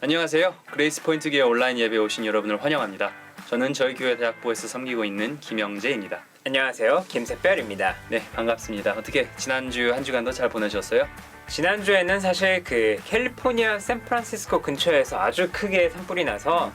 안녕하세요. 그레이스 포인트 기회 온라인 예배에 오신 여러분을 환영합니다. 저는 저희 교회 대학부에서 섬기고 있는 김영재입니다. 안녕하세요. 김새별입니다. 네, 반갑습니다. 어떻게 지난주 한 주간도 잘 보내셨어요? 지난주에는 사실 그 캘리포니아 샌프란시스코 근처에서 아주 크게 산불이 나서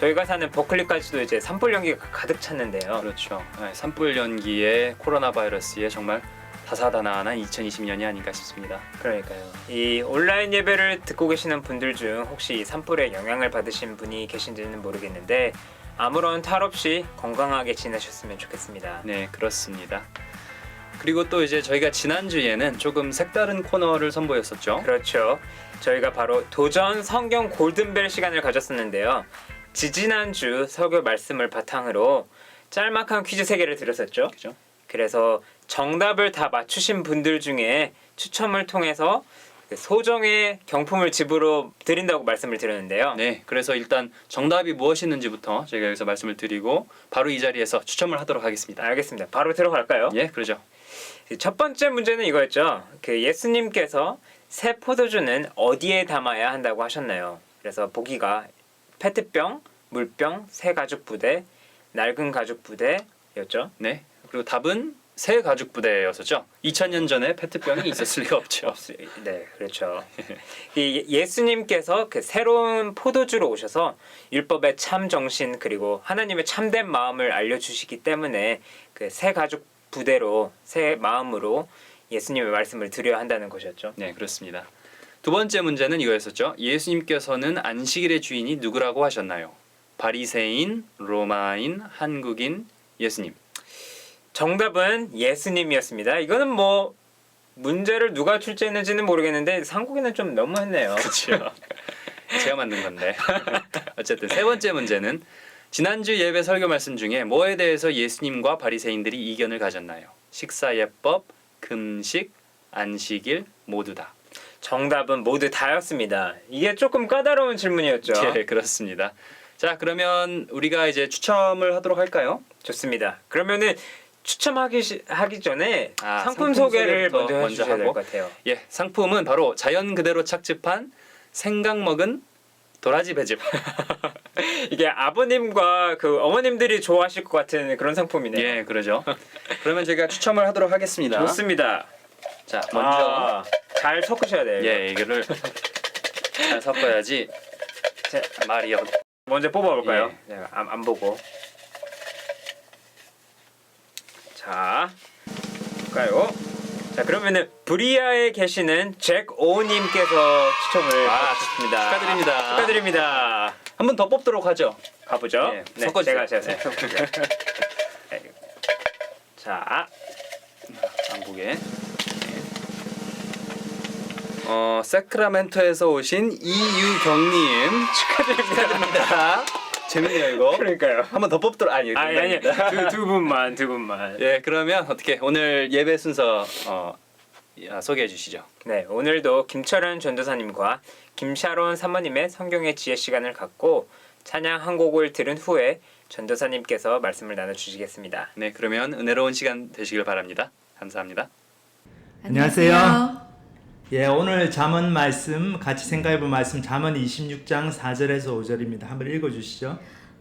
저희가 사는 버클리까지도 이제 산불 연기가 가득 찼는데요. 그렇죠. 산불 연기에 코로나 바이러스에 정말 다사다난한 2020년이 아닌가 싶습니다. 그러니까요. 이 온라인 예배를 듣고 계시는 분들 중 혹시 이 산불에 영향을 받으신 분이 계신지는 모르겠는데 아무런 탈 없이 건강하게 지내셨으면 좋겠습니다. 네, 그렇습니다. 그리고 또 이제 저희가 지난주에는 조금 색다른 코너를 선보였었죠. 그렇죠. 저희가 바로 도전 성경 골든벨 시간을 가졌었는데요. 지지난주 설교 말씀을 바탕으로 짤막한 퀴즈 3개를 드렸었죠. 그죠? 그래서 정답을 다 맞추신 분들 중에 추첨을 통해서 소정의 경품을 집으로 드린다고 말씀을 드렸는데요. 네, 그래서 일단 정답이 무엇이었는지부터 저희가 여기서 말씀을 드리고 바로 이 자리에서 추첨을 하도록 하겠습니다. 알겠습니다. 바로 들어갈까요? 예, 그러죠. 첫 번째 문제는 이거였죠. 그 예수님께서 새 포도주는 어디에 담아야 한다고 하셨나요? 그래서 보기가 페트병, 물병, 새 가죽 부대, 낡은 가죽 부대였죠. 네, 그리고 답은 새 가죽 부대였었죠. 2000년 전에 페트병이 있었을 리가 없죠. 네, 그렇죠. 이 예수님께서 그 새로운 포도주로 오셔서 율법의 참 정신 그리고 하나님의 참된 마음을 알려주시기 때문에 그 새 가죽 부대로 새 마음으로 예수님의 말씀을 드려야 한다는 것이었죠. 네, 그렇습니다. 두 번째 문제는 이거였었죠. 예수님께서는 안식일의 주인이 누구라고 하셨나요? 바리새인, 로마인, 한국인, 예수님. 정답은 예수님이었습니다. 이거는 뭐 문제를 누가 출제했는지는 모르겠는데 한국인은 좀 너무했네요. 그렇죠. 제가 만든 건데. 어쨌든 세 번째 문제는 지난주 예배 설교 말씀 중에 뭐에 대해서 예수님과 바리새인들이 이견을 가졌나요? 식사예법, 금식, 안식일 모두 다. 정답은 모두 다였습니다. 이게 조금 까다로운 질문이었죠. 네, 그렇습니다. 자, 그러면 우리가 이제 추첨을 하도록 할까요? 좋습니다. 그러면은 추첨하기 전에 상품 상품 소개를 소개부터 먼저 해주셔야 될 하고. 것 같아요. 예, 상품은 바로 자연 그대로 착즙한 생강 먹은 도라지 배즙. 이게 아버님과 그 어머님들이 좋아하실 것 같은 그런 상품이네요. 예, 그러죠. 그러면 제가 추첨을 하도록 하겠습니다. 좋습니다. 자, 먼저 잘 섞으셔야 돼요. 예, 이거를 잘 섞어야지 말이요. 먼저 뽑아볼까요? 예. 제가 안 보고. 자, 볼까요? 자, 그러면은 브리아에 계시는 잭 오님께서 추첨을 받으셨습니다. 축하드립니다. 축하드립니다. 한 번 더 뽑도록 하죠. 가보죠. 네, 네, 섞어주세요. 제가 네. 섞어볼게요. 네. 자, 안 보게. 세크라멘토에서 오신 이유경님 축하드립니다. 재밌네요 이거. 그러니까요. 한 번 더 뽑도록 아니 두 분만. 예, 그러면 어떻게 오늘 예배 순서 소개해 주시죠. 네, 오늘도 김철현 전도사님과 김샤론 사모님의 성경의 지혜 시간을 갖고 찬양 한 곡을 들은 후에 전도사님께서 말씀을 나눠주시겠습니다. 네, 그러면 은혜로운 시간 되시길 바랍니다. 감사합니다. 안녕하세요. 예, 오늘 잠언 말씀 같이 생각해 볼 말씀 잠언 26장 4절에서 5절입니다. 한번 읽어 주시죠.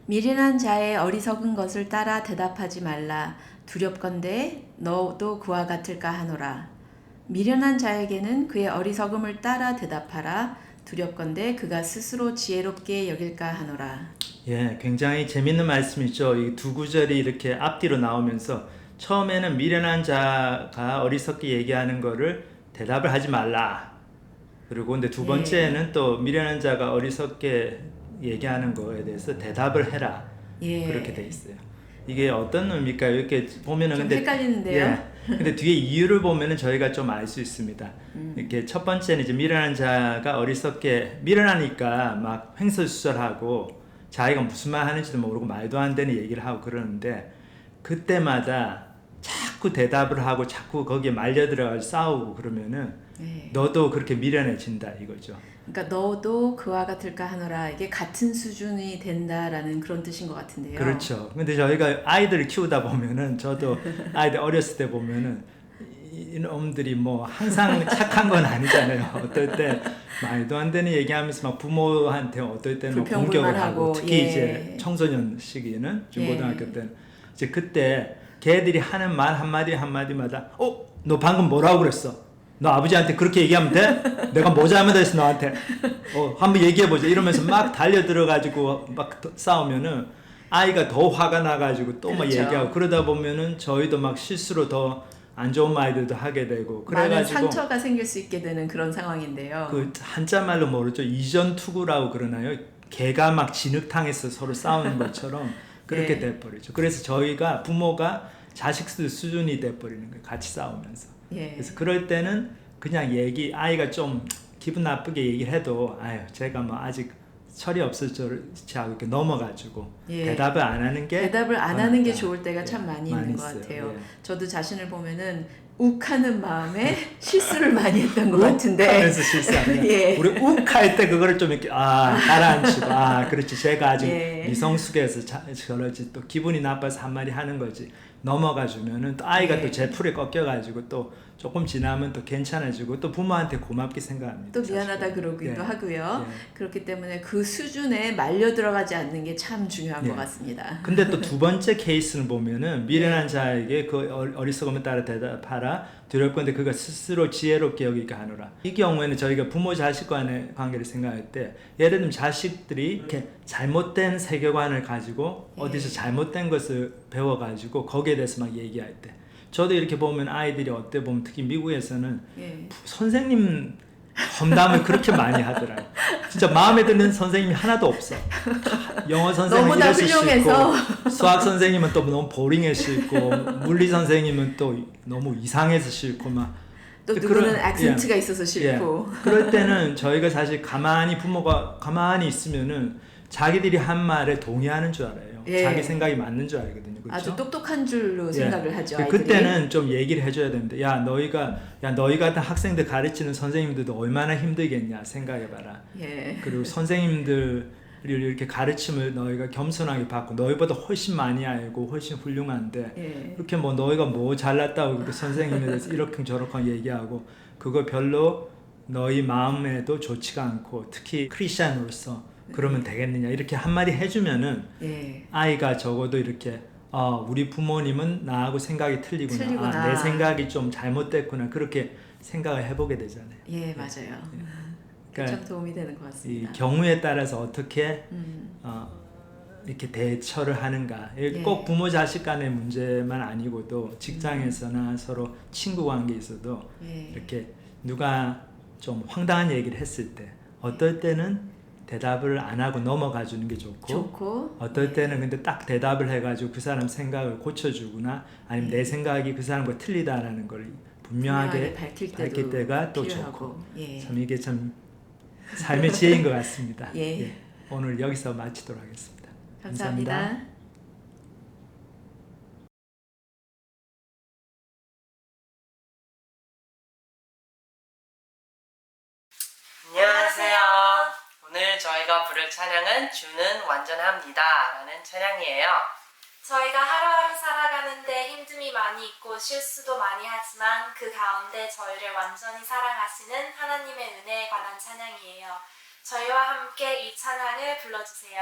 미련한 자의 어리석은 것을 따라 대답하지 말라. 두렵건대 너도 그와 같을까 하노라. 미련한 자에게는 그의 어리석음을 따라 대답하라. 두렵건대 그가 스스로 지혜롭게 여길까 하노라. 예, 굉장히 재밌는 말씀이죠. 이 두 구절이 이렇게 앞뒤로 나오면서 처음에는 미련한 자가 어리석게 얘기하는 거를 대답을 하지 말라. 그리고 근데 두 번째는 또 미련한 자가 어리석게 얘기하는 거에 대해서 대답을 해라. 그렇게 돼 있어요. 이게 어떤 의미일까요? 이렇게 보면은 좀 근데 헷갈리는데요. 예, 근데 뒤에 이유를 보면은 저희가 좀 알 수 있습니다. 이렇게 첫 번째는 이제 미련한 자가 어리석게 미련하니까 막 횡설수설하고 자기가 무슨 말 하는지도 모르고 말도 안 되는 얘기를 하고 그러는데 그때마다 자꾸 대답을 하고 자꾸 거기에 말려 들어가서 싸우고 그러면은 너도 그렇게 미련해진다 이거죠. 그러니까 너도 그와 같을까 하노라. 이게 같은 수준이 된다라는 그런 뜻인 것 같은데요. 그렇죠. 근데 저희가 아이들을 키우다 보면은 저도 아이들 어렸을 때 보면은 이놈들이 뭐 항상 착한 건 아니잖아요. 어떨 때 말도 안 되는 얘기하면서 막 부모한테 어떨 때는 막 공격을 하고, 특히 예. 이제 청소년 시기는 중고등학교 예. 때는 이제 그때 걔들이 하는 말 한마디 한마디마다 너 방금 뭐라고 그랬어? 너 아버지한테 그렇게 얘기하면 돼? 내가 뭐 잘못했어 너한테? 한번 얘기해보자 이러면서 막 달려들어가지고 막 싸우면은 아이가 더 화가 나가지고 또 막 그렇죠. 얘기하고 그러다 보면은 저희도 막 실수로 더 안 좋은 말들도 하게 되고 많은 그래가지고 상처가 생길 수 있게 되는 그런 상황인데요. 그 한자 말로 모르죠. 이전투구라고 그러나요? 개가 막 진흙탕에서 서로 싸우는 것처럼 그렇게 네. 돼버리죠. 그래서 저희가 부모가 자식들 수준이 돼버리는 거예요. 같이 싸우면서. 예. 그래서 그럴 때는 그냥 아이가 좀 기분 나쁘게 얘기를 해도 제가 뭐 아직 철이 없을지 하고 이렇게 넘어가지고 예. 대답을 안 하는 게 대답을 안 더 하는 게 낫다. 좋을 때가 참 많이 있는 것 있어요. 같아요. 예. 저도 자신을 보면은 욱하는 마음에 실수를 많이 했던 것 같은데. 하면서 실수하면 예. 우리 욱할 때 그거를 좀 이렇게 가라앉히고 그렇지 제가 아직 예. 미성숙해서 저러지 또 기분이 나빠서 한마디 하는 거지 넘어가 주면은 또 아이가 예. 또 제 풀에 꺾여가지고 또 조금 지나면 또 괜찮아지고 또 부모한테 고맙게 생각합니다. 또 미안하다 사실은. 그러기도 예. 하고요. 예. 그렇기 때문에 그 수준에 말려 들어가지 않는 게 참 중요한 예. 것 같습니다. 근데 또 두 번째 케이스를 보면은 미련한 자에게 그 어리석음에 따라 대답하라 두렵건대 그가 스스로 지혜롭게 여기게 하노라. 이 경우에는 저희가 부모 자식 간의 관계를 생각할 때 예를 들면 자식들이 이렇게 잘못된 세계관을 가지고 예. 어디서 잘못된 것을 배워가지고 거기에 대해서 막 얘기할 때 저도 이렇게 보면 아이들이 어때 보면 특히 미국에서는 예. 선생님 험담을 그렇게 많이 하더라고요. 진짜 마음에 드는 선생님이 하나도 없어. 영어 선생님은 너무나 이랬을 수 훌륭해서. 있고 수학 선생님은 또 너무 보링해서 싫고 물리 선생님은 또 너무 이상해서 싫고 막 또 근데 누구는 그런- 액센트가 있어서 싫고. 그럴 때는 저희가 사실 부모가 가만히 있으면은 자기들이 한 말에 동의하는 줄 알아요. 예. 자기 생각이 맞는 줄 알거든요. 그렇죠? 아주 똑똑한 줄로 생각을 하죠. 아이들이. 그때는 좀 얘기를 해줘야 됩니다. 너희 같은 학생들 가르치는 선생님들도 얼마나 힘들겠냐 생각해봐라. 예. 그리고 선생님들을 이렇게 가르침을 너희가 겸손하게 받고 너희보다 훨씬 많이 알고 훨씬 훌륭한데 예. 이렇게 뭐 너희가 뭐 잘났다고 그렇게 선생님에 대해서 이렇게 저렇게 얘기하고 그거 별로 너희 마음에도 좋지가 않고 특히 크리스찬으로서 그러면 되겠느냐 이렇게 한마디 해주면은 예. 아이가 적어도 이렇게 우리 부모님은 나하고 생각이 틀리구나. 내 생각이 좀 잘못됐구나 그렇게 생각을 해보게 되잖아요. 예, 맞아요. 그러니까 참 도움이 되는 것 이 같습니다. 경우에 따라서 어떻게 음. 이렇게 대처를 하는가. 예. 꼭 부모 자식 간의 문제만 아니고도 직장에서나 서로 친구 관계에서도 예. 이렇게 누가 좀 황당한 얘기를 했을 때 어떨 때는 대답을 안 하고 넘어가 주는 게 좋고 어떨 때는 근데 딱 대답을 해가지고 그 사람 생각을 고쳐주거나 아니면 내 생각이 그 사람과 틀리다라는 걸 분명하게 밝힐 때가 또 필요하고. 좋고 예. 참 이게 참 삶의 지혜인 것 같습니다. 예. 오늘 여기서 마치도록 하겠습니다. 감사합니다. 안녕하세요. 오늘 저희가 부를 찬양은 주는 완전합니다 라는 찬양이에요. 저희가 하루하루 살아가는데 힘듦이 많이 있고 실수도 많이 하지만 그 가운데 저희를 완전히 사랑하시는 하나님의 은혜에 관한 찬양이에요. 저희와 함께 이 찬양을 불러주세요.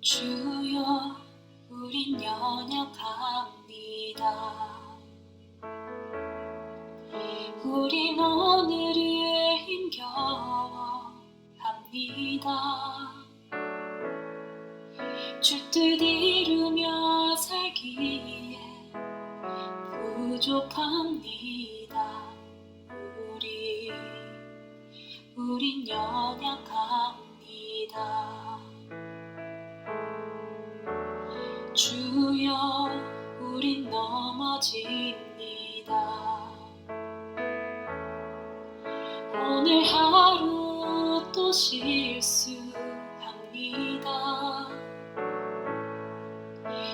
주여 우린 연약합니다. 우린 오늘 위에 힘겨워합니다. 주 뜻 이루며 살기에 부족합니다. 우린 연약합니다. 주여 우린 넘어집니다. 오늘 하루 또 실수합니다.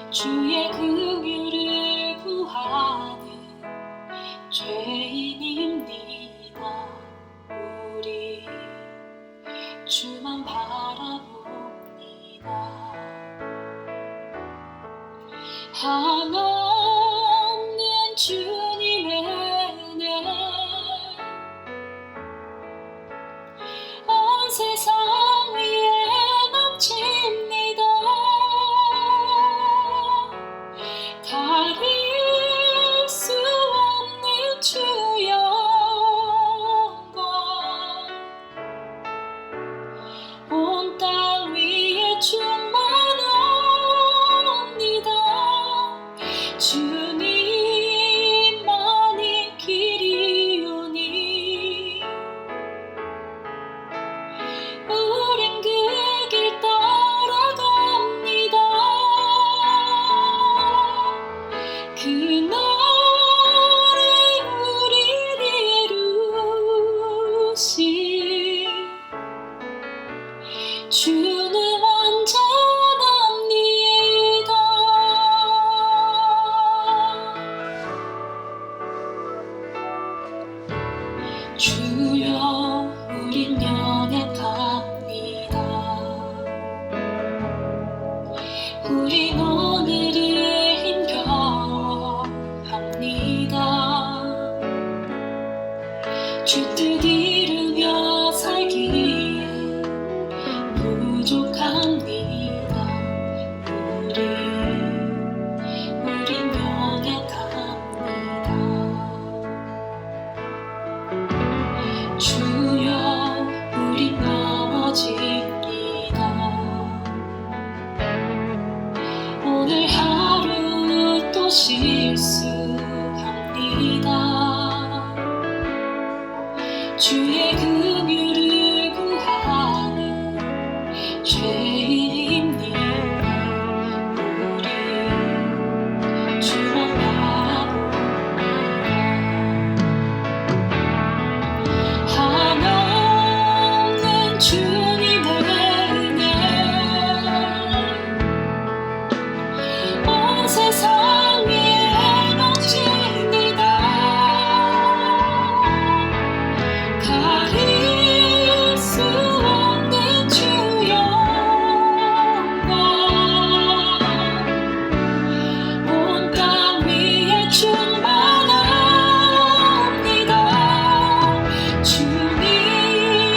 주의 긍휼을 구하는 죄인입니다. 우리 주만 바라봅니다. 하나님 주님의 은혜 온 세상 위에 넘칩니다. 가릴 수 없는 주 영광 온 땅 위에 충만합니다. 주님만이 길이오니 우린 그 길 따라갑니다. 그날에 우리를 이루신 주는 완전합니다. 주여 우린 연약합니다. 우린 오늘을 힘겨워합니다. 주 뜻 이루며 살기에 부족합니다. 우린 연약합니다. 주여 우린 넘어집니다. 오늘 하루 또 실수합니다. 주의 긍휼을 구하는 죄인입니다. 우리 주만 바라봅니다. 한없는 주님의 은혜 온 세상 위에 넘칩니다. 가릴 수 없는 주 영광 온 땅 위에 충만합니다.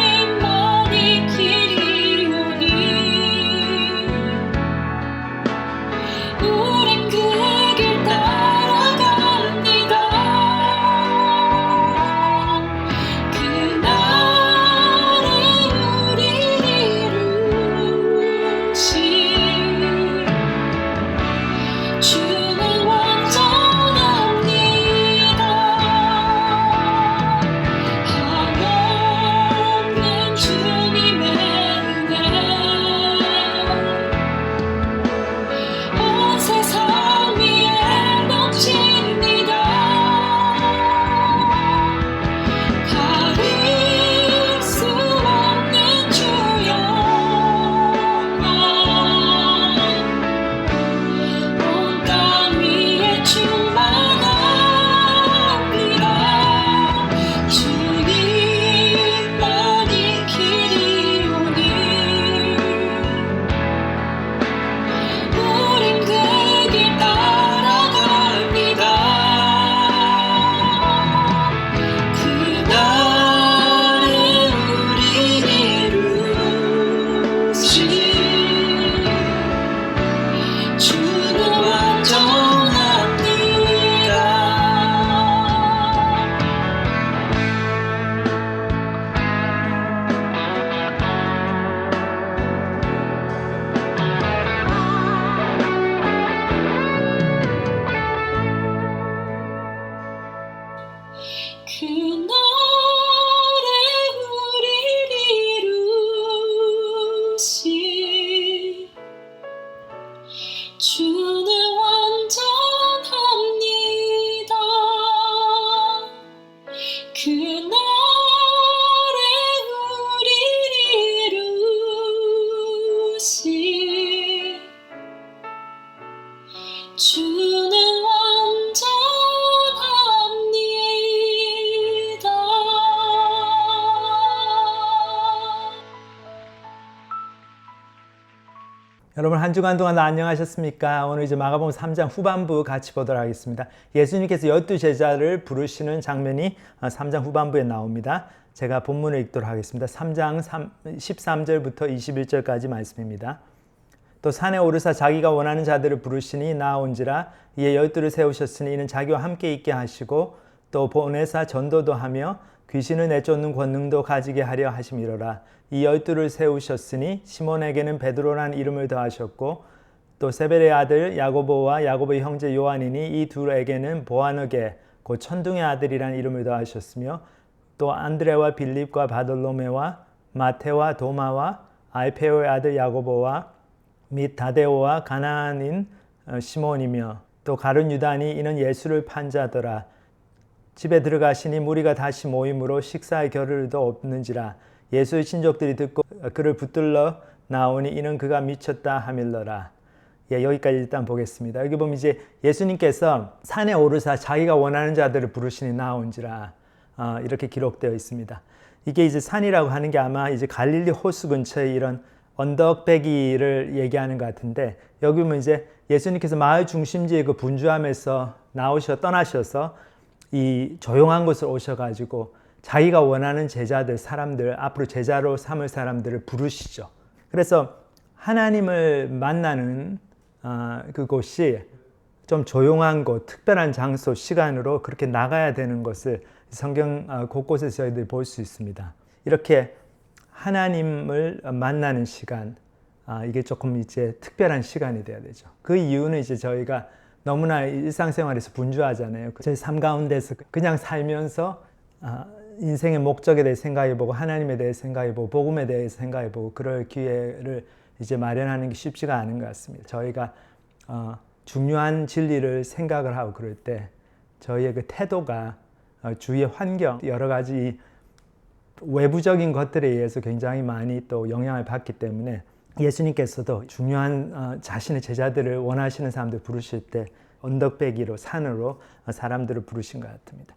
주님만이 길이오니 우린 그 길 따라갑니다. 그날에 우리를 이루신 주는 완전합니다. 한없는 주님의 은혜 온 세상 위에 넘칩니다. 가릴 수 없는 주 영광 온 땅 위에 충만합니다. 주님만이 길이오니 우린 그 길 따라갑니다. 그날에 우리를 이루신 주는 완전합니다. 그날에 우리를 이루신 주는 완전합니다. 그날에 우리를 이루신 주는 완전합니다. 한 주간 동안 안녕하셨습니까? 오늘 이제 마가복음 3장 후반부 같이 보도록 하겠습니다. 예수님께서 12제자를 부르시는 장면이 3장 후반부에 나옵니다. 제가 본문을 읽도록 하겠습니다. 3장 13절부터 21절까지 말씀입니다. 또 산에 오르사 자기가 원하는 자들을 부르시니 나아온지라. 이에 12를 세우셨으니 이는 자기와 함께 있게 하시고 또 보내사 전도도 하며 귀신을 내쫓는 권능도 가지게 하려 하심이로라. 이 12를 세우셨으니 시몬에게는 베드로라는 이름을 더하셨고 또 세베대의 아들 야고보와 야고보의 형제 요한이니 이 둘에게는 보아너게 곧 천둥의 아들이라는 이름을 더하셨으며 또 안드레와 빌립과 바돌로메와 마테와 도마와 알페오의 아들 야고보와 및 다데오와 가나안인 시몬이며 또 가룟 유다니 이는 예수를 판 자더라. 집에 들어가시니 무리가 다시 모임으로 식사의 겨를도 없는지라. 예수의 친족들이 듣고 그를 붙들러 나오니 이는 그가 미쳤다 하밀러라. 여기까지 일단 보겠습니다. 여기 보면 이제 예수님께서 산에 오르사 자기가 원하는 자들을 부르시니 나온지라 이렇게 기록되어 있습니다. 이게 이제 산이라고 하는 게 아마 이제 갈릴리 호수 근처에 이런 언덕배기를 얘기하는 것 같은데, 여기 보면 이제 예수님께서 마을 중심지에 그 분주함에서 떠나셔서 이 조용한 곳을 오셔가지고 자기가 원하는 제자들, 사람들, 앞으로 제자로 삼을 사람들을 부르시죠. 그래서 하나님을 만나는 그곳이 좀 조용한 곳, 특별한 장소, 시간으로 그렇게 나가야 되는 것을 성경 곳곳에서 저희들이 볼 수 있습니다. 이렇게 하나님을 만나는 시간, 이게 조금 이제 특별한 시간이 돼야 되죠. 그 이유는 이제 저희가 너무나 일상생활에서 분주하잖아요. 저희 삶 가운데서 그냥 살면서 인생의 목적에 대해 생각해보고 하나님에 대해 생각해보고 복음에 대해 생각해보고 그럴 기회를 이제 마련하는 게 쉽지가 않은 것 같습니다. 저희가 중요한 진리를 생각을 하고 그럴 때 저희의 그 태도가 주위의 환경, 여러 가지 외부적인 것들에 의해서 굉장히 많이 또 영향을 받기 때문에 예수님께서도 중요한 자신의 제자들을 원하시는 사람들 부르실 때 언덕배기로 산으로 사람들을 부르신 것 같습니다.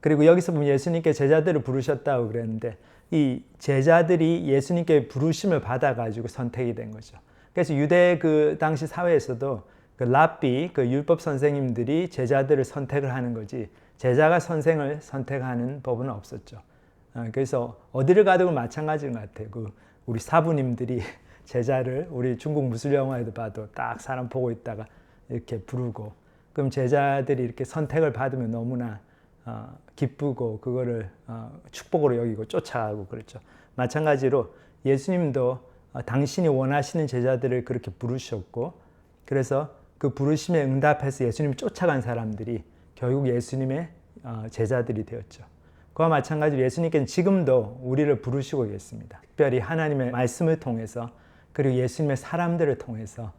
그리고 여기서 보면 예수님께 제자들을 부르셨다고 그랬는데 이 제자들이 예수님께 부르심을 받아가지고 선택이 된 거죠. 그래서 유대 그 당시 사회에서도 그 랍비, 그 율법 선생님들이 제자들을 선택을 하는 거지 제자가 선생을 선택하는 법은 없었죠. 그래서 어디를 가도 마찬가지인 것 같아요. 그 우리 사부님들이 제자를 우리 중국 무술 영화에도 봐도 딱 사람 보고 있다가 이렇게 부르고 그럼 제자들이 이렇게 선택을 받으면 너무나 기쁘고 그거를 축복으로 여기고 쫓아가고 그렇죠. 마찬가지로 예수님도 당신이 원하시는 제자들을 그렇게 부르셨고 그래서 그 부르심에 응답해서 예수님을 쫓아간 사람들이 결국 예수님의 제자들이 되었죠. 그와 마찬가지로 예수님께서는 지금도 우리를 부르시고 계십니다. 특별히 하나님의 말씀을 통해서 그리고 예수님의 사람들을 통해서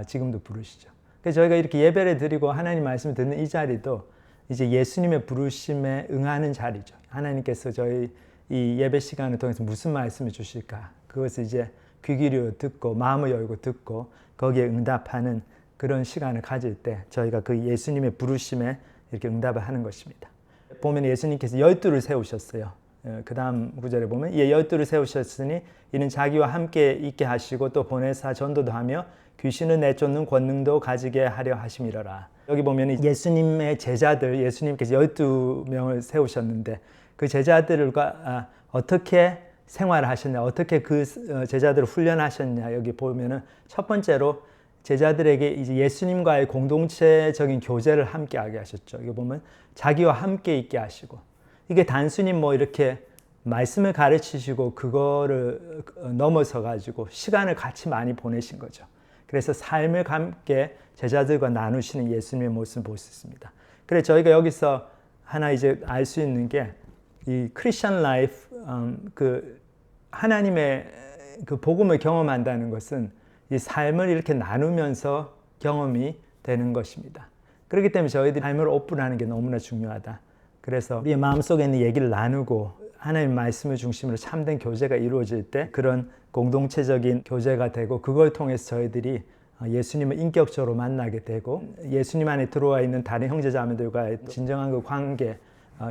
지금도 부르시죠. 그래서 저희가 이렇게 예배를 드리고 하나님 말씀을 듣는 이 자리도 이제 예수님의 부르심에 응하는 자리죠. 하나님께서 저희 이 예배 시간을 통해서 무슨 말씀을 주실까? 그것을 이제 귀 기울여 듣고 마음을 열고 듣고 거기에 응답하는 그런 시간을 가질 때 저희가 그 예수님의 부르심에 이렇게 응답을 하는 것입니다. 보면 예수님께서 12를 세우셨어요. 그 다음 구절에 보면 이 12를 세우셨으니 이는 자기와 함께 있게 하시고 또 보내사 전도도 하며 귀신을 내쫓는 권능도 가지게 하려 하심이로라. 여기 보면 예수님의 제자들, 예수님께서 12명을 세우셨는데 그 제자들과 어떻게 생활을 하셨냐, 어떻게 그 제자들을 훈련하셨냐. 여기 보면은 첫 번째로 제자들에게 이제 예수님과의 공동체적인 교제를 함께 하게 하셨죠. 여기 보면 자기와 함께 있게 하시고 이게 단순히 뭐 이렇게 말씀을 가르치시고 그거를 넘어서 가지고 시간을 같이 많이 보내신 거죠. 그래서 삶을 함께 제자들과 나누시는 예수님의 모습을 볼 수 있습니다. 그래서 저희가 여기서 하나 이제 알 수 있는 게 이 크리스천 라이프, 그 하나님의 그 복음을 경험한다는 것은 이 삶을 이렇게 나누면서 경험이 되는 것입니다. 그렇기 때문에 저희들이 삶을 오픈하는 게 너무나 중요하다. 그래서 우리의 마음속에 있는 얘기를 나누고 하나님의 말씀을 중심으로 참된 교제가 이루어질 때 그런 공동체적인 교제가 되고 그걸 통해서 저희들이 예수님을 인격적으로 만나게 되고 예수님 안에 들어와 있는 다른 형제자매들과의 진정한 그 관계,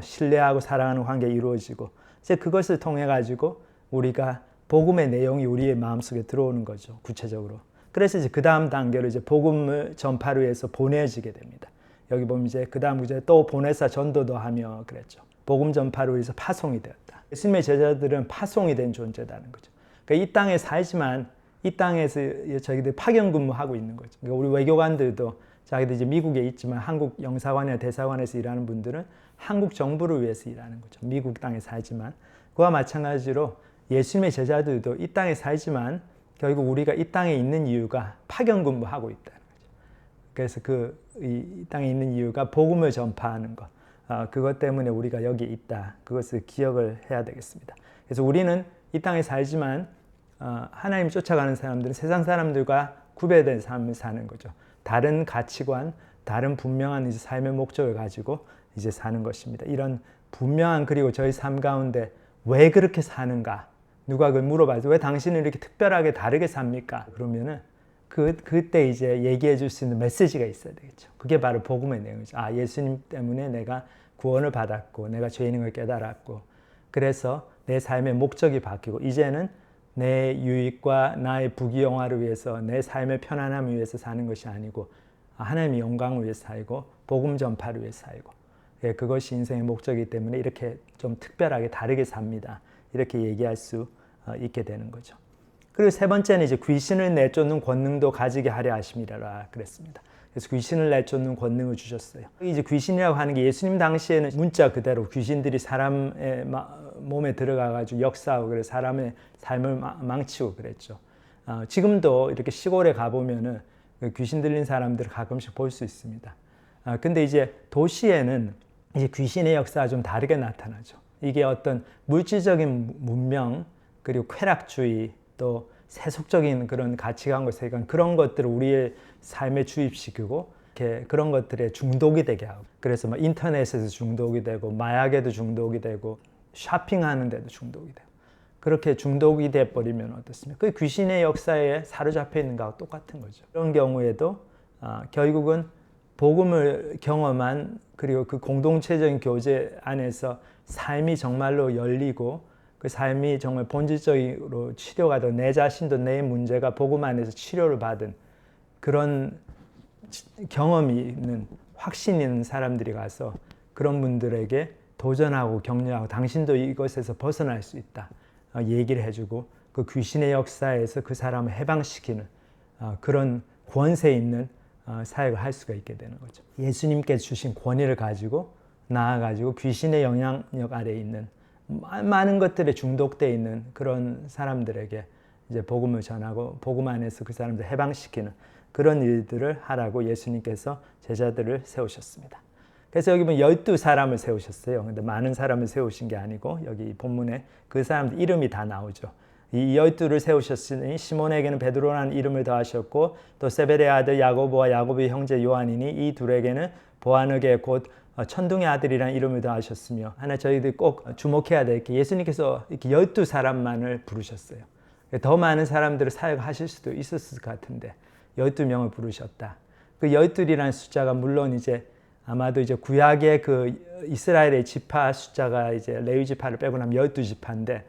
신뢰하고 사랑하는 관계가 이루어지고 이제 그것을 통해 가지고 우리가 복음의 내용이 우리의 마음속에 들어오는 거죠. 구체적으로. 그래서 이제 그 다음 단계로 이제 복음을 전파를 위해서 보내지게 됩니다. 여기 보면 이제 그 다음 이제 또 보내사 전도도 하며 그랬죠. 복음 전파를 위해서 파송이 되었다. 예수님의 제자들은 파송이 된 존재다는 거죠. 그러니까 이 땅에 살지만 이 땅에서 저희들 파견 근무하고 있는 거죠. 그러니까 우리 외교관들도 자기들 이제 미국에 있지만 한국 영사관이나 대사관에서 일하는 분들은 한국 정부를 위해서 일하는 거죠. 미국 땅에 살지만 그와 마찬가지로 예수님의 제자들도 이 땅에 살지만 결국 우리가 이 땅에 있는 이유가 파견 근무하고 있다는 거죠. 그래서 이 땅에 있는 이유가 복음을 전파하는 것. 그것 때문에 우리가 여기 있다. 그것을 기억을 해야 되겠습니다. 그래서 우리는 이 땅에 살지만 하나님 쫓아가는 사람들은 세상 사람들과 구별된 삶을 사는 거죠. 다른 가치관, 다른 분명한 이제 삶의 목적을 가지고 이제 사는 것입니다. 이런 분명한 그리고 저희 삶 가운데 왜 그렇게 사는가? 누가 그걸 물어봐도 왜 당신은 이렇게 특별하게 다르게 삽니까? 그러면은 그때 이제 얘기해 줄 수 있는 메시지가 있어야 되겠죠. 그게 바로 복음의 내용이죠. 예수님 때문에 내가 구원을 받았고 내가 죄인인 걸 깨달았고 그래서 내 삶의 목적이 바뀌고 이제는 내 유익과 나의 부귀영화를 위해서 내 삶의 편안함을 위해서 사는 것이 아니고 하나님의 영광을 위해서 살고 복음 전파를 위해서 살고 그것이 인생의 목적이기 때문에 이렇게 좀 특별하게 다르게 삽니다. 이렇게 얘기할 수 있게 되는 거죠. 그리고 세 번째는 이제 귀신을 내쫓는 권능도 가지게 하려 하심이라 그랬습니다. 그래서 귀신을 내쫓는 권능을 주셨어요. 이제 귀신이라고 하는 게 예수님 당시에는 문자 그대로 귀신들이 사람의 몸에 들어가가지고 역사하고 그래서 사람의 삶을 망치고 그랬죠. 지금도 이렇게 시골에 가보면은 귀신 들린 사람들을 가끔씩 볼 수 있습니다. 근데 이제 도시에는 이제 귀신의 역사가 좀 다르게 나타나죠. 이게 어떤 물질적인 문명 그리고 쾌락주의 또 세속적인 그런 가치관과 세계관 그런 것들을 우리의 삶에 주입시키고 이렇게 그런 것들에 중독이 되게 하고 그래서 막 인터넷에서 중독이 되고 마약에도 중독이 되고 쇼핑하는 데도 중독이 되고 그렇게 중독이 돼버리면 어떻습니까? 그 귀신의 역사에 사로잡혀 있는 것과 똑같은 거죠. 그런 경우에도 결국은 복음을 경험한 그리고 그 공동체적인 교제 안에서 삶이 정말로 열리고 그 삶이 정말 본질적으로 치료가 되고 내 자신도 내 문제가 복음 안에서 치료를 받은 그런 경험이 있는 확신이 있는 사람들이 가서 그런 분들에게 도전하고 격려하고 당신도 이것에서 벗어날 수 있다 얘기를 해주고 그 귀신의 역사에서 그 사람을 해방시키는 그런 권세 있는 사역을 할 수가 있게 되는 거죠. 예수님께 주신 권위를 가지고 나아가지고 귀신의 영향력 아래에 있는 많은 것들에 중독되어 있는 그런 사람들에게 이제 복음을 전하고 복음 안에서 그 사람들 해방시키는 그런 일들을 하라고 예수님께서 제자들을 세우셨습니다. 그래서 여기 보면 12사람을 세우셨어요. 근데 많은 사람을 세우신 게 아니고 여기 본문에 그 사람들 이름이 다 나오죠. 이 12를 세우셨으니 시몬에게는 베드로라는 이름을 더하셨고 또 세베대의 아들 야고보와 야고보의 형제 요한이니 이 둘에게는 보아너게 곧 천둥의 아들이라는 이름을 더하셨으며 하나 저희들이 꼭 주목해야 될 게 예수님께서 이렇게 12사람만을 부르셨어요. 더 많은 사람들을 사역하실 수도 있었을 것 같은데 12명을 부르셨다. 그 12이라는 숫자가 물론 이제 아마도 이제 구약의 그 이스라엘의 지파 숫자가 이제 레위 지파를 빼고 나면 12지파인데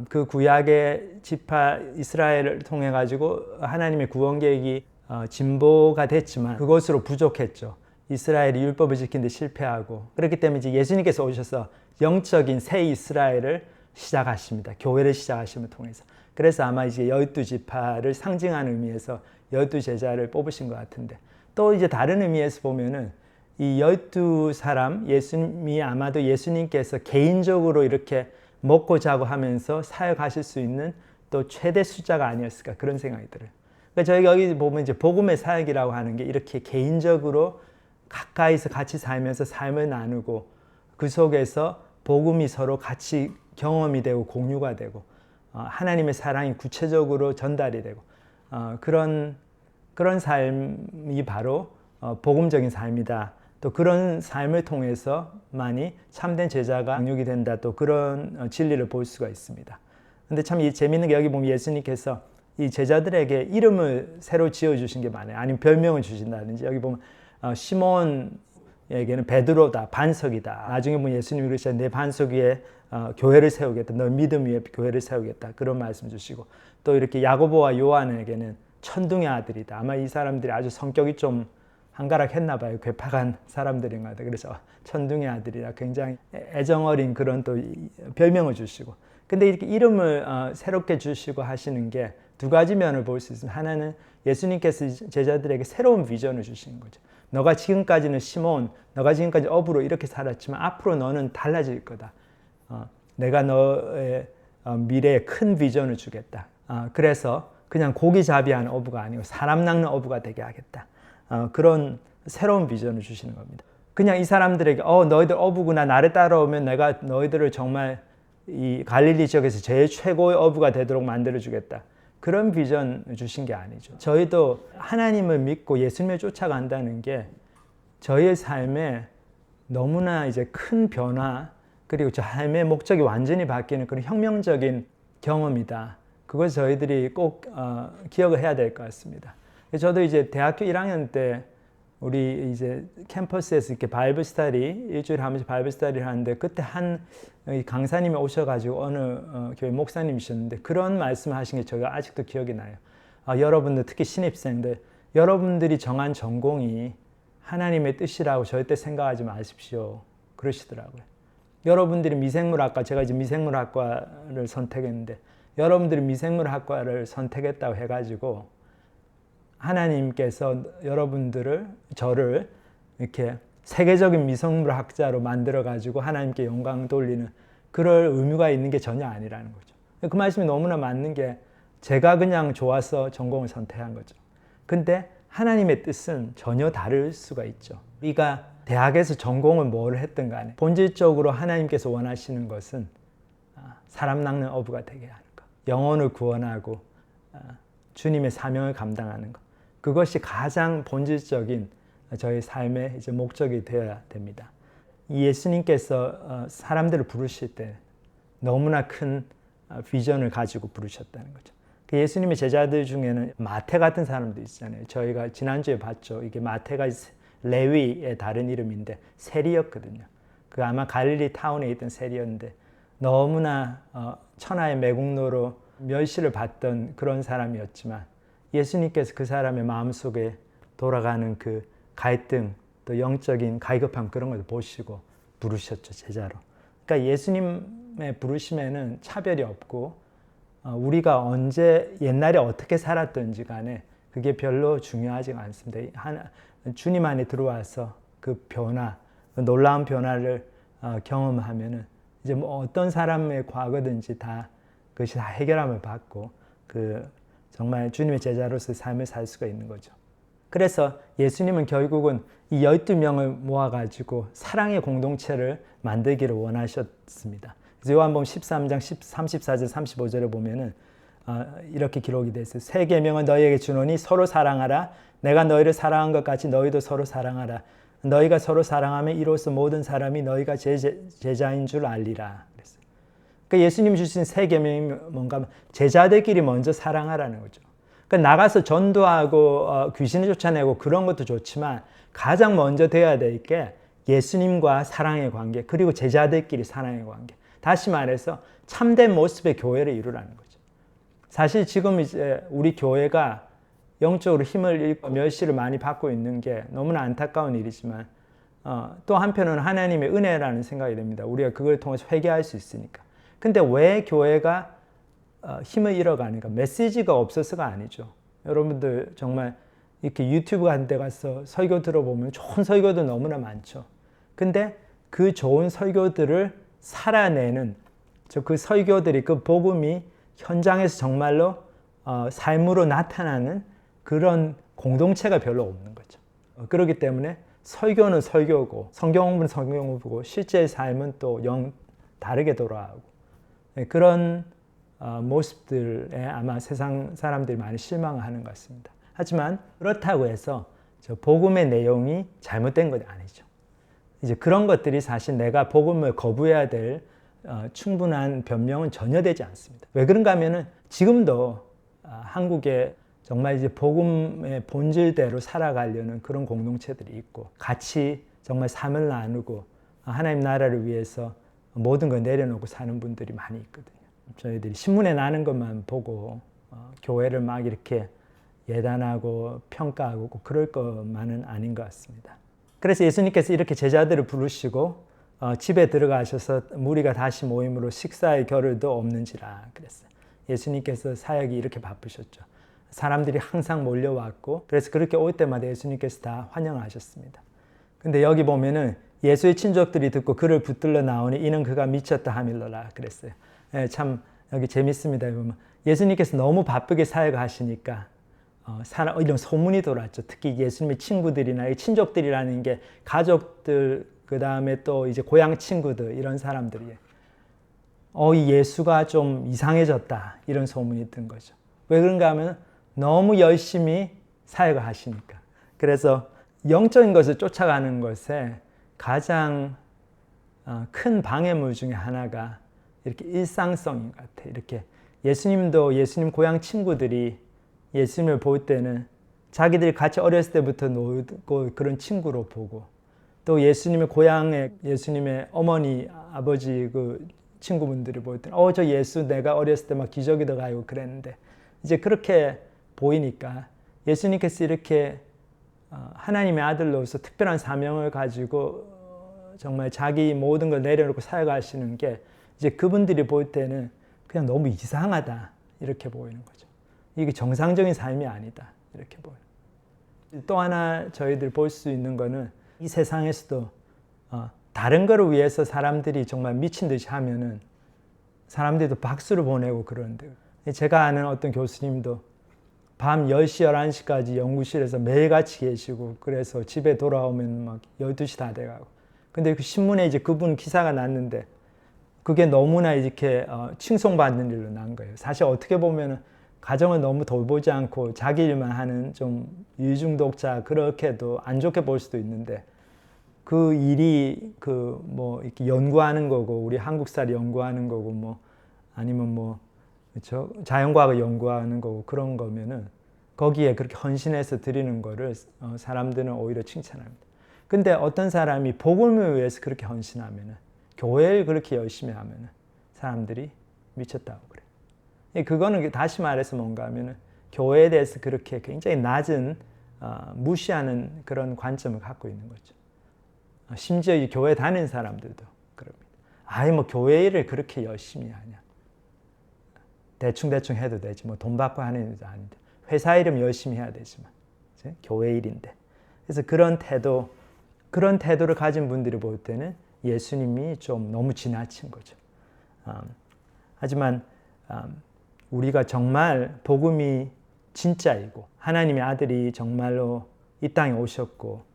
그 구약의 지파 이스라엘을 통해 가지고 하나님의 구원 계획이 진보가 됐지만 그것으로 부족했죠. 이스라엘이 율법을 지키는데 실패하고 그렇기 때문에 이제 예수님께서 오셔서 영적인 새 이스라엘을 시작하십니다. 교회를 시작하심을 통해서. 그래서 아마 이제 12지파를 상징하는 의미에서 12제자를 뽑으신 것 같은데 또 이제 다른 의미에서 보면은 이 12사람 예수님이 아마도 예수님께서 개인적으로 이렇게 먹고 자고 하면서 사역하실 수 있는 또 최대 숫자가 아니었을까 그런 생각이 들어요. 그러니까 저희가 여기 보면 이제 복음의 사역이라고 하는 게 이렇게 개인적으로 가까이서 같이 살면서 삶을 나누고 그 속에서 복음이 서로 같이 경험이 되고 공유가 되고 하나님의 사랑이 구체적으로 전달이 되고 그런 삶이 바로 복음적인 삶이다. 또 그런 삶을 통해서 많이 참된 제자가 양육이 된다. 또 그런 진리를 볼 수가 있습니다. 근데 참 재미있는 게 여기 보면 예수님께서 이 제자들에게 이름을 새로 지어주신 게 많아요. 아니면 별명을 주신다든지 여기 보면 시몬에게는 베드로다, 반석이다. 나중에 보면 예수님이 그러시잖아요. 내 반석 위에 교회를 세우겠다. 너 믿음 위에 교회를 세우겠다. 그런 말씀 주시고 또 이렇게 야고보와 요한에게는 천둥의 아들이다. 아마 이 사람들이 아주 성격이 좀 한가락했나 봐요. 괴팍한 사람들인 것 같아요. 그래서 천둥의 아들이라 굉장히 애정 어린 그런 또 별명을 주시고, 근데 이렇게 이름을 새롭게 주시고 하시는 게 두 가지 면을 볼 수 있습니다. 하나는 예수님께서 제자들에게 새로운 비전을 주시는 거죠. 너가 지금까지는 시몬, 너가 지금까지 어부로 이렇게 살았지만 앞으로 너는 달라질 거다. 내가 너의 미래에 큰 비전을 주겠다. 그래서 그냥 고기잡이하는 어부가 아니고 사람 낚는 어부가 되게 하겠다. 그런 새로운 비전을 주시는 겁니다. 그냥 이 사람들에게 너희들 어부구나, 나를 따라오면 내가 너희들을 정말 이 갈릴리 지역에서 제일 최고의 어부가 되도록 만들어 주겠다. 그런 비전 주신 게 아니죠. 저희도 하나님을 믿고 예수님을 쫓아간다는 게 저희의 삶에 너무나 이제 큰 변화, 그리고 저 삶의 목적이 완전히 바뀌는 그런 혁명적인 경험이다. 그걸 저희들이 꼭 기억을 해야 될 것 같습니다. 저도 이제 대학교 1학년 때 우리 이제 캠퍼스에서 이렇게 바이블 스터디, 일주일에 한 번씩 바이블 스터디를 하는데, 그때 한 강사님이 오셔가지고 어느 교회 목사님이셨는데 그런 말씀을 하신 게 제가 아직도 기억이 나요. 여러분들, 특히 신입생들, 여러분들이 정한 전공이 하나님의 뜻이라고 절대 생각하지 마십시오. 그러시더라고요. 여러분들이 미생물학과, 제가 이제 미생물학과를 선택했는데, 여러분들이 미생물학과를 선택했다고 해가지고 하나님께서 여러분들을, 저를 이렇게 세계적인 미생물학자로 만들어가지고 하나님께 영광 돌리는 그럴 의무가 있는 게 전혀 아니라는 거죠. 그 말씀이 너무나 맞는 게, 제가 그냥 좋아서 전공을 선택한 거죠. 근데 하나님의 뜻은 전혀 다를 수가 있죠. 우리가 대학에서 전공을 뭘 했든 간에 본질적으로 하나님께서 원하시는 것은 사람 낚는 어부가 되게 하는 것, 영혼을 구원하고 주님의 사명을 감당하는 것, 그것이 가장 본질적인 저희 삶의 이제 목적이 되어야 됩니다. 예수님께서 사람들을 부르실 때 너무나 큰 비전을 가지고 부르셨다는 거죠. 예수님의 제자들 중에는 마태 같은 사람도 있잖아요. 저희가 지난주에 봤죠. 이게 마태가 레위의 다른 이름인데 세리였거든요. 그 아마 갈릴리 타운에 있던 세리였는데 너무나 천하의 매국노로 멸시를 받던 그런 사람이었지만, 예수님께서 그 사람의 마음속에 돌아가는 그 갈등, 또 영적인 갈급함, 그런 걸 보시고 부르셨죠, 제자로. 그러니까 예수님의 부르심에는 차별이 없고, 우리가 언제 옛날에 어떻게 살았던지 간에 그게 별로 중요하지가 않습니다. 주님 안에 들어와서 그 변화, 그 놀라운 변화를 경험하면은 이제 뭐 어떤 사람의 과거든지 다 그것이 다 해결함을 받고 정말 주님의 제자로서 삶을 살 수가 있는 거죠. 그래서 예수님은 결국은 이 12명을 모아가지고 사랑의 공동체를 만들기를 원하셨습니다. 그래서 요한복음 13장 34절 35절에 보면은 이렇게 기록이 되어 있어요. 새 계명은 너희에게 주노니 서로 사랑하라. 내가 너희를 사랑한 것 같이 너희도 서로 사랑하라. 너희가 서로 사랑하면 이로써 모든 사람이 너희가 제자인 줄 알리라. 그랬어요. 그러니까 예수님 주신 새 계명이 뭔가 하면 제자들끼리 먼저 사랑하라는 거죠. 그러니까 나가서 전도하고 귀신을 쫓아내고 그런 것도 좋지만 가장 먼저 돼야 될 게 예수님과 사랑의 관계, 그리고 제자들끼리 사랑의 관계. 다시 말해서 참된 모습의 교회를 이루라는 거죠. 사실 지금 이제 우리 교회가 영적으로 힘을 잃고 멸시를 많이 받고 있는 게 너무나 안타까운 일이지만 또 한편으로는 하나님의 은혜라는 생각이 듭니다. 우리가 그걸 통해서 회개할 수 있으니까. 근데 왜 교회가 힘을 잃어가는가? 메시지가 없어서가 아니죠. 여러분들 정말 이렇게 유튜브 같은 데 가서 설교 들어보면 좋은 설교도 너무나 많죠. 근데 그 좋은 설교들을 살아내는 그 설교들이, 그 복음이 현장에서 정말로 삶으로 나타나는 그런 공동체가 별로 없는 거죠. 그렇기 때문에 설교는 설교고 성경 공부는 성경 공부고 실제 삶은 또 영 다르게 돌아가고, 그런 모습들에 아마 세상 사람들이 많이 실망하는 것 같습니다. 하지만 그렇다고 해서 저 복음의 내용이 잘못된 건 아니죠. 이제 그런 것들이 사실 내가 복음을 거부해야 될 충분한 변명은 전혀 되지 않습니다. 왜 그런가 하면은 지금도 한국에 정말 이제 복음의 본질대로 살아가려는 그런 공동체들이 있고, 같이 정말 삶을 나누고 하나님 나라를 위해서 모든 걸 내려놓고 사는 분들이 많이 있거든요. 저희들이 신문에 나는 것만 보고 교회를 막 이렇게 예단하고 평가하고 꼭 그럴 것만은 아닌 것 같습니다. 그래서 예수님께서 이렇게 제자들을 부르시고 집에 들어가셔서 무리가 다시 모임으로 식사의 겨를도 없는지라 그랬어요. 예수님께서 사역이 이렇게 바쁘셨죠. 사람들이 항상 몰려왔고 그래서 그렇게 올 때마다 예수님께서 다 환영하셨습니다. 근데 여기 보면은 예수의 친족들이 듣고 그를 붙들러 나오니 이는 그가 미쳤다 하밀러라 그랬어요. 참 여기 재밌습니다. 예수님께서 너무 바쁘게 사역하시니까 이런 소문이 돌았죠. 특히 예수님의 친구들이나 친족들이라는 게 가족들 그 다음에 또 이제 고향 친구들 이런 사람들이 이 예수가 좀 이상해졌다 이런 소문이 든 거죠. 왜 그런가 하면 너무 열심히 사역을 하시니까. 그래서 영적인 것을 쫓아가는 것에 가장 큰 방해물 중에 하나가 이렇게 일상성인 것 같아요. 이렇게 예수님도 예수님 고향 친구들이 예수님을 볼 때는 자기들이 같이 어렸을 때부터 놀고 그런 친구로 보고 또 예수님의 고향에 예수님의 어머니, 아버지 그 친구분들이 볼 때는 저 예수 내가 어렸을 때 막 기저귀도 가고 그랬는데 이제 그렇게 보이니까 예수님께서 이렇게 하나님의 아들로서 특별한 사명을 가지고 정말 자기 모든 걸 내려놓고 사역하시는 게 이제 그분들이 볼 때는 그냥 너무 이상하다 이렇게 보이는 거죠. 이게 정상적인 삶이 아니다 이렇게 보여요. 또 하나 저희들 볼 수 있는 거는 이 세상에서도 다른 거를 위해서 사람들이 정말 미친 듯이 하면은 사람들도 박수를 보내고 그러는데 제가 아는 어떤 교수님도 밤 10시, 11시까지 연구실에서 매일같이 계시고 그래서 집에 돌아오면 막 12시 다 돼가고 근데 그 신문에 이제 그분 기사가 났는데 그게 너무나 이렇게 칭송받는 일로 난 거예요. 사실 어떻게 보면은 가정을 너무 돌보지 않고 자기 일만 하는 좀 일중독자 그렇게도 안 좋게 볼 수도 있는데 그 일이 그 뭐 이렇게 연구하는 거고 우리 한국사를 연구하는 거고 뭐 아니면 뭐 그렇죠 자연과학을 연구하는 거고 그런 거면은 거기에 그렇게 헌신해서 드리는 거를 사람들은 오히려 칭찬합니다. 근데 어떤 사람이 복음을 위해서 그렇게 헌신하면은 교회를 그렇게 열심히 하면은 사람들이 미쳤다고 그래요. 그거는 다시 말해서 뭔가 하면은 교회에 대해서 그렇게 굉장히 낮은 무시하는 그런 관점을 갖고 있는 거죠. 심지어 이 교회 다니는 사람들도 그럽니다. 아예 뭐 교회 일을 그렇게 열심히 하냐. 대충 해도 되지. 뭐 돈 받고 하는 일도 아닌데. 회사 일은 열심히 해야 되지만. 그치? 교회 일인데. 그래서 그런 태도를 가진 분들이 볼 때는 예수님이 좀 너무 지나친 거죠. 하지만 우리가 정말 복음이 진짜이고 하나님의 아들이 정말로 이 땅에 오셨고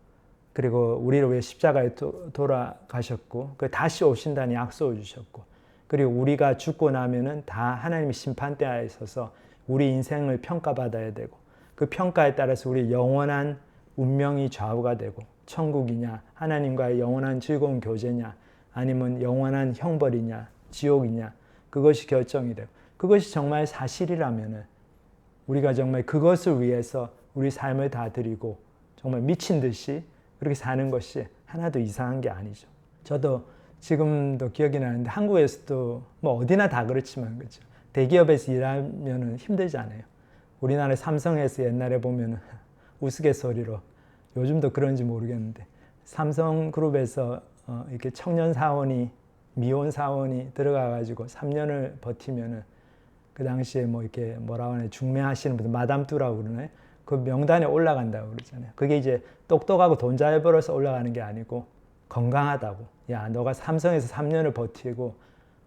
그리고 우리를 위해 십자가에 돌아가셨고 다시 오신다는 약속을 주셨고 그리고 우리가 죽고 나면은 다 하나님의 심판대에 서서 우리 인생을 평가받아야 되고 그 평가에 따라서 우리 영원한 운명이 좌우가 되고 천국이냐 하나님과의 영원한 즐거운 교제냐 아니면 영원한 형벌이냐 지옥이냐 그것이 결정이 되고 그것이 정말 사실이라면은 우리가 정말 그것을 위해서 우리 삶을 다 드리고 정말 미친 듯이 그렇게 사는 것이 하나도 이상한 게 아니죠. 저도 지금도 기억이 나는데 한국에서도 뭐 어디나 다 그렇지만 그렇죠. 대기업에서 일하면은 힘들잖아요. 우리나라 삼성에서 옛날에 보면은 우스갯소리로 요즘도 그런지 모르겠는데 삼성그룹에서 이렇게 청년 사원이 미혼 사원이 들어가가지고 3년을 버티면은 그 당시에 뭐 이렇게 뭐라고 하냐 중매하시는 분들 마담뚜라고 그러네. 그 명단에 올라간다고 그러잖아요. 그게 이제 똑똑하고 돈 잘 벌어서 올라가는 게 아니고 건강하다고. 야, 너가 삼성에서 3년을 버티고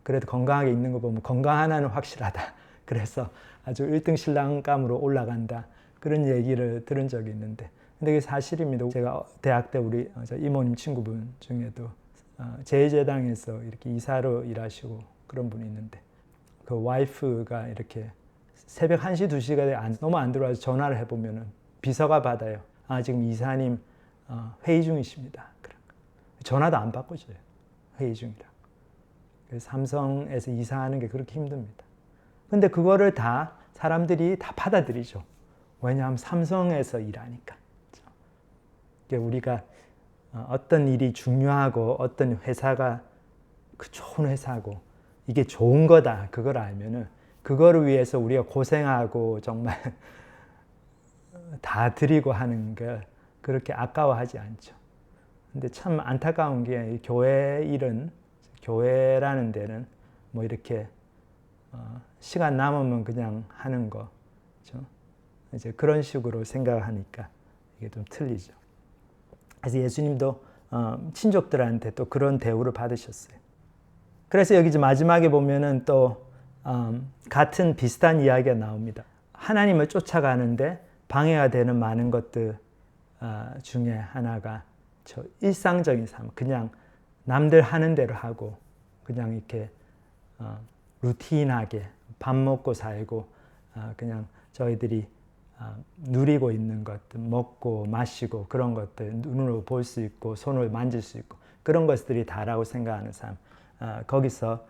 그래도 건강하게 있는 거 보면 건강 하나는 확실하다. 그래서 아주 1등 신랑감으로 올라간다. 그런 얘기를 들은 적이 있는데 근데 그게 사실입니다. 제가 대학 때 우리 이모님 친구분 중에도 제2제당에서 이렇게 이사로 일하시고 그런 분이 있는데 그 와이프가 이렇게 새벽 1시, 2시가 너무 안 들어와서 전화를 해보면은 비서가 받아요. 지금 이사님 회의 중이십니다. 전화도 안 바꿔줘요. 회의 중이라고. 그래서 삼성에서 이사하는 게 그렇게 힘듭니다. 근데 그거를 다 사람들이 다 받아들이죠. 왜냐하면 삼성에서 일하니까. 그러니까 우리가 어떤 일이 중요하고 어떤 회사가 그 좋은 회사고 이게 좋은 거다 그걸 알면은 그거를 위해서 우리가 고생하고 정말 다 드리고 하는 걸 그렇게 아까워하지 않죠. 근데 참 안타까운 게 이 교회 일은, 교회라는 데는 뭐 이렇게 시간 남으면 그냥 하는 거, 그렇죠? 이제 그런 식으로 생각하니까 이게 좀 틀리죠. 그래서 예수님도 친족들한테 또 그런 대우를 받으셨어요. 그래서 여기 이제 마지막에 보면은 또 같은 비슷한 이야기가 나옵니다. 하나님을 쫓아가는데 방해가 되는 많은 것들 중에 하나가 저 일상적인 삶, 그냥 남들 하는 대로 하고 그냥 이렇게 루틴하게 밥 먹고 살고 그냥 저희들이 누리고 있는 것들, 먹고 마시고 그런 것들, 눈으로 볼 수 있고 손으로 만질 수 있고 그런 것들이 다라고 생각하는 삶, 거기서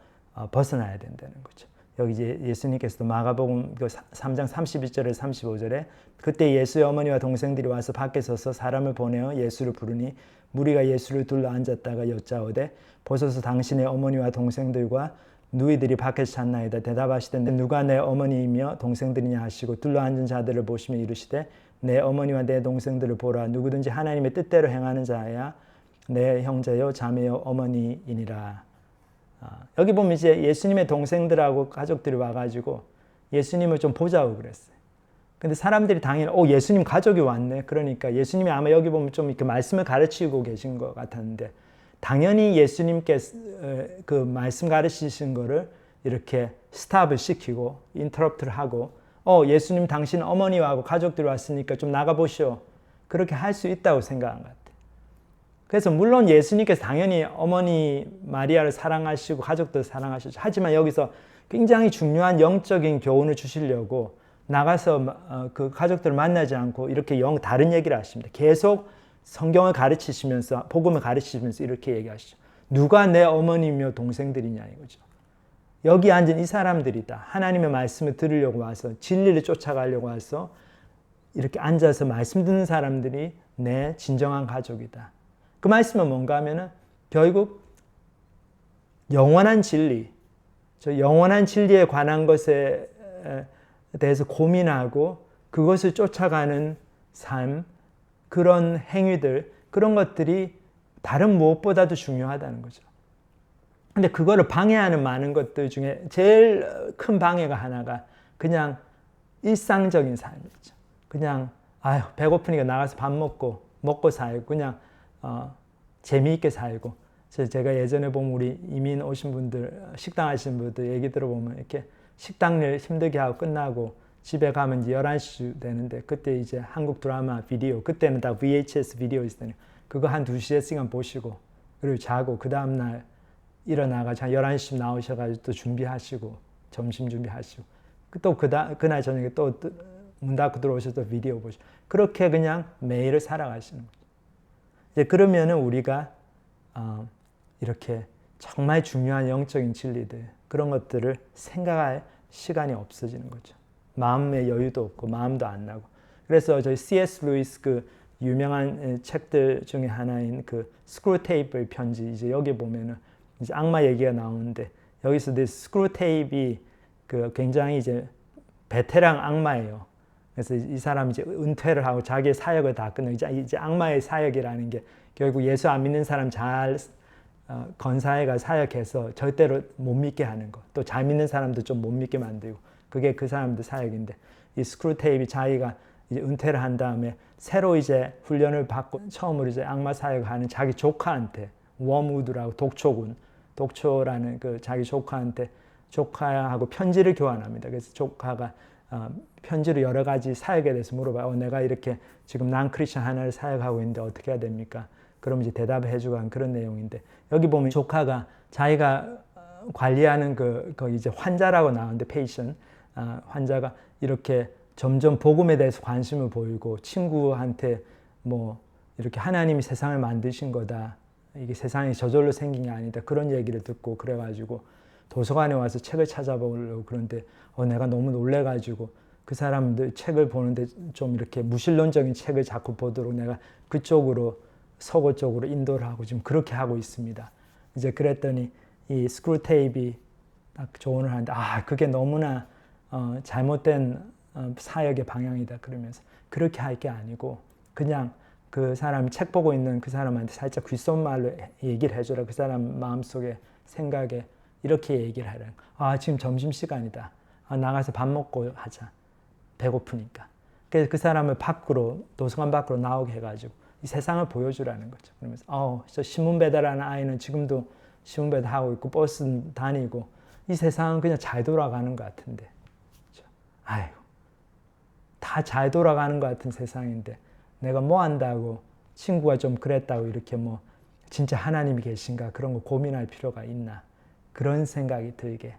벗어나야 된다는 거죠. 여기 이제 예수님께서도 마가복음 3장 32절에 35절에 그때 예수의 어머니와 동생들이 와서 밖에 서서 사람을 보내어 예수를 부르니 무리가 예수를 둘러 앉았다가 여짜오되 보소서 당신의 어머니와 동생들과 누이들이 밖에서 찾나이다. 대답하시되 누가 내 어머니이며 동생들이냐 하시고 둘러 앉은 자들을 보시며 이르시되 내 어머니와 내 동생들을 보라. 누구든지 하나님의 뜻대로 행하는 자야 내 형제요 자매요 어머니이니라. 여기 보면 이제 예수님의 동생들하고 가족들이 와가지고 예수님을 좀 보자고 그랬어요. 근데 사람들이 당연히 예수님 가족이 왔네. 그러니까 예수님이 아마 여기 보면 좀 이렇게 말씀을 가르치고 계신 것 같았는데 당연히 예수님께서 그 말씀 가르치신 거를 이렇게 스탑을 시키고 인터럽트를 하고 예수님 당신 어머니와 가족들이 왔으니까 좀 나가보시오. 그렇게 할 수 있다고 생각한 것 같아요. 그래서 물론 예수님께서 당연히 어머니 마리아를 사랑하시고 가족들을 사랑하시죠. 하지만 여기서 굉장히 중요한 영적인 교훈을 주시려고 나가서 그 가족들을 만나지 않고 이렇게 다른 얘기를 하십니다. 계속 성경을 가르치시면서 복음을 가르치시면서 이렇게 얘기하시죠. 누가 내 어머니며 동생들이냐 이거죠. 여기 앉은 이 사람들이다. 하나님의 말씀을 들으려고 와서 진리를 쫓아가려고 와서 이렇게 앉아서 말씀 듣는 사람들이 내 진정한 가족이다. 그 말씀은 뭔가 하면은 결국 영원한 진리, 저 영원한 진리에 관한 것에 대해서 고민하고 그것을 쫓아가는 삶, 그런 행위들, 그런 것들이 다른 무엇보다도 중요하다는 거죠. 근데 그거를 방해하는 많은 것들 중에 제일 큰 방해가 하나가 그냥 일상적인 삶이죠. 그냥 배고프니까 나가서 밥 먹고 살고 그냥 재미있게 살고. 그래서 제가 예전에 보면 우리 이민 오신 분들, 식당 하시는 분들 얘기 들어보면 이렇게 식당 일 힘들게 하고 끝나고 집에 가면 이제 11시 되는데 그때 이제 한국 드라마 비디오, 그때는 다 VHS 비디오 있었더니 그거 한 2시간 보시고 그리고 자고 그 다음날 일어나가지고 한 11시쯤 나오셔가지고 또 준비하시고 점심 준비하시고 또 그날 저녁에 또 문 닫고 들어오셔서 또 비디오 보시고 그렇게 그냥 매일을 살아가시는 거죠. 이제 그러면은 우리가 이렇게 정말 중요한 영적인 진리들 그런 것들을 생각할 시간이 없어지는 거죠. 마음의 여유도 없고 마음도 안 나고. 그래서 저희 C.S. 루이스 그 유명한 책들 중에 하나인 그 스크루테이프의 편지, 이제 여기 보면은 이제 악마 얘기가 나오는데 여기서 이 스크루테이프이 그 굉장히 이제 베테랑 악마예요. 그래서 이 사람이 이제 은퇴를 하고 자기의 사역을 다 끝내고 이제 악마의 사역이라는 게 결국 예수 안 믿는 사람 잘 건사회가 사역해서 절대로 못 믿게 하는 거, 또 잘 믿는 사람도 좀 못 믿게 만들고, 그게 그 사람들 사역인데, 이 스크루테이프 자기가 이제 은퇴를 한 다음에 새로 이제 훈련을 받고 처음으로 이제 악마 사역을 하는 자기 조카한테, 웜우드라고 독초라는 그 자기 조카하고 편지를 교환합니다. 그래서 조카가 편지로 여러 가지 사역에 대해서 물어봐요. 내가 이렇게 지금 난 크리스천 하나를 사역하고 있는데 어떻게 해야 됩니까? 그럼 이제 대답을 해주고 한 그런 내용인데, 여기 보면 조카가 자기가 관리하는 그 이제 환자라고 나오는데, 페이션, 환자가 이렇게 점점 복음에 대해서 관심을 보이고 친구한테 뭐 이렇게 하나님이 세상을 만드신 거다, 이게 세상이 저절로 생긴 게 아니다, 그런 얘기를 듣고 그래가지고 도서관에 와서 책을 찾아보려고 그런데 내가 너무 놀래가지고 그 사람들 책을 보는데 좀 이렇게 무신론적인 책을 자꾸 보도록 내가 그쪽으로 서고 쪽으로 인도를 하고 지금 그렇게 하고 있습니다. 이제 그랬더니 이 스크루테이프이 딱 조언을 하는데 그게 너무나 잘못된 사역의 방향이다 그러면서 그렇게 할 게 아니고 그냥 그 사람이 책 보고 있는 그 사람한테 살짝 귓속말로 얘기를 해줘라. 그 사람 마음속에 생각에 이렇게 얘기를 하라. 아, 지금 점심시간이다. 아, 나가서 밥 먹고 하자. 배고프니까. 그래서 그 사람을 밖으로, 도서관 밖으로 나오게 해가지고 이 세상을 보여주라는 거죠. 그러면서 저 신문 배달하는 아이는 지금도 신문 배달하고 있고 버스 다니고 이 세상은 그냥 잘 돌아가는 것 같은데, 그렇죠? 아이고, 다 잘 돌아가는 것 같은 세상인데 내가 뭐 한다고 친구가 좀 그랬다고 이렇게 뭐 진짜 하나님이 계신가 그런 거 고민할 필요가 있나, 그런 생각이 들게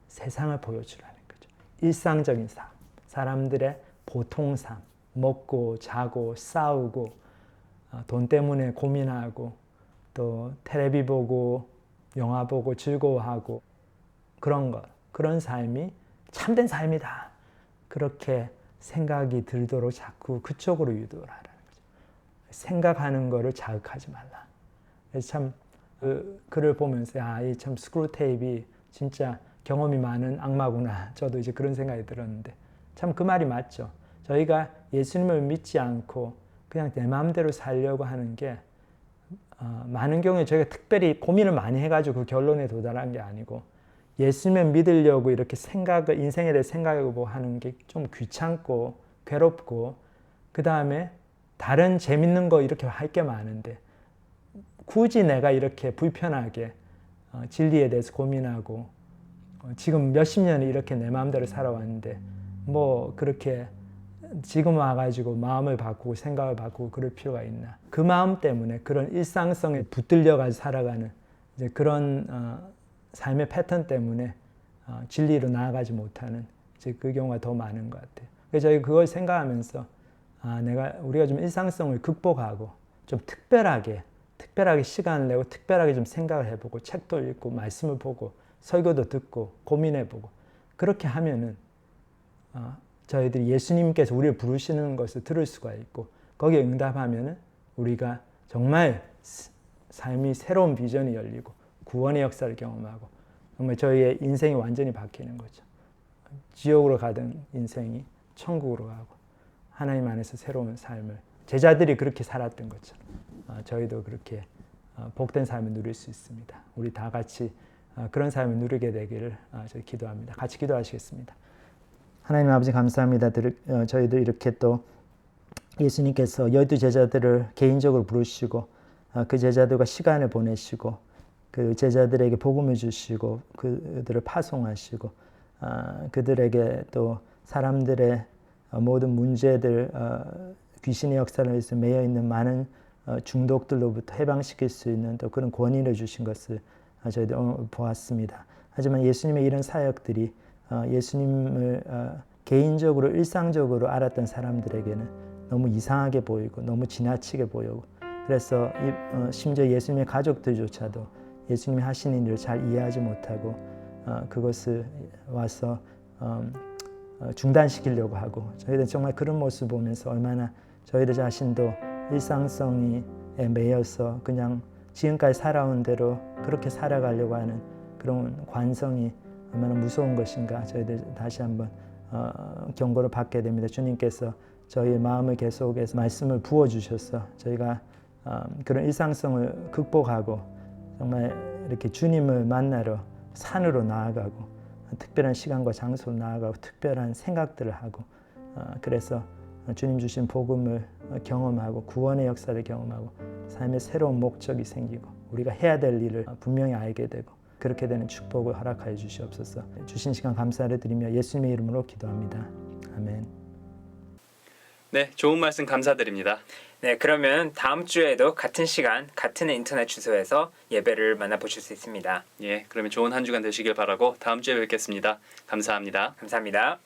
세상을 보여주라는 거죠. 일상적인 삶, 사람들의 보통 삶, 먹고 자고 싸우고 돈 때문에 고민하고 또 텔레비 보고 영화 보고 즐거워하고 그런 것, 그런 삶이 참된 삶이다. 그렇게 생각이 들도록 자꾸 그쪽으로 유도를 하라는 거죠. 생각하는 거를 자극하지 말라. 그래서 참 그 글을 보면서 이 참 스크루테이프이 진짜 경험이 많은 악마구나. 저도 이제 그런 생각이 들었는데 참 그 말이 맞죠. 저희가 예수님을 믿지 않고 그냥 내 마음대로 살려고 하는 게 많은 경우에 저희가 특별히 고민을 많이 해가지고 그 결론에 도달한 게 아니고 예수님을 믿으려고 이렇게 인생에 대해 생각하고 하는 게 좀 귀찮고 괴롭고 그 다음에 다른 재밌는 거 이렇게 할 게 많은데 굳이 내가 이렇게 불편하게 진리에 대해서 고민하고 지금 몇십 년을 이렇게 내 마음대로 살아왔는데 뭐 그렇게 지금 와가지고 마음을 바꾸고 생각을 바꾸고 그럴 필요가 있나. 그 마음 때문에 그런 일상성에 붙들려가지고 살아가는 이제 그런 삶의 패턴 때문에 진리로 나아가지 못하는 이제 그 경우가 더 많은 것 같아요. 그래서 저희 그걸 생각하면서 우리가 좀 일상성을 극복하고 좀 특별하게 시간을 내고 특별하게 좀 생각을 해보고 책도 읽고 말씀을 보고 설교도 듣고 고민해보고 그렇게 하면은 저희들이 예수님께서 우리를 부르시는 것을 들을 수가 있고 거기에 응답하면은 우리가 정말 삶이 새로운 비전이 열리고 구원의 역사를 경험하고 정말 저희의 인생이 완전히 바뀌는 거죠. 지옥으로 가던 인생이 천국으로 가고 하나님 안에서 새로운 삶을 제자들이 그렇게 살았던 것처럼 저희도 그렇게 복된 삶을 누릴 수 있습니다. 우리 다 같이 그런 삶을 누리게 되기를 저희 기도합니다. 같이 기도하시겠습니다. 하나님 아버지 감사합니다. 저희들 이렇게 또 예수님께서 12제자들을 개인적으로 부르시고 그 제자들과 시간을 보내시고 그 제자들에게 복음을 주시고 그들을 파송하시고 그들에게 또 사람들의 모든 문제들 귀신의 역사를 위해서 매여 있는 많은 중독들로부터 해방시킬 수 있는 또 그런 권위를 주신 것을 저희들 오늘 보았습니다. 하지만 예수님의 이런 사역들이 예수님을 개인적으로 일상적으로 알았던 사람들에게는 너무 이상하게 보이고 너무 지나치게 보이고 그래서 심지어 예수님의 가족들조차도 예수님이 하시는 일을 잘 이해하지 못하고 그것을 와서 중단시키려고 하고 저희들 정말 그런 모습을 보면서 얼마나 저희들 자신도 일상성에 매여서 그냥 지금까지 살아온 대로 그렇게 살아가려고 하는 그런 관성이 얼마나 무서운 것인가 저희들 다시 한번 경고를 받게 됩니다. 주님께서 저희의 마음을 계속해서 말씀을 부어주셔서 저희가 그런 일상성을 극복하고 정말 이렇게 주님을 만나러 산으로 나아가고 특별한 시간과 장소로 나아가고 특별한 생각들을 하고 그래서 주님 주신 복음을 경험하고 구원의 역사를 경험하고 삶의 새로운 목적이 생기고 우리가 해야 될 일을 분명히 알게 되고 그렇게 되는 축복을 허락하여 주시옵소서. 주신 시간 감사를 드리며 예수님의 이름으로 기도합니다. 아멘. 네, 좋은 말씀 감사드립니다. 네, 그러면 다음 주에도 같은 시간, 같은 인터넷 주소에서 예배를 만나보실 수 있습니다. 예, 그러면 좋은 한 주간 되시길 바라고 다음 주에 뵙겠습니다. 감사합니다. 감사합니다.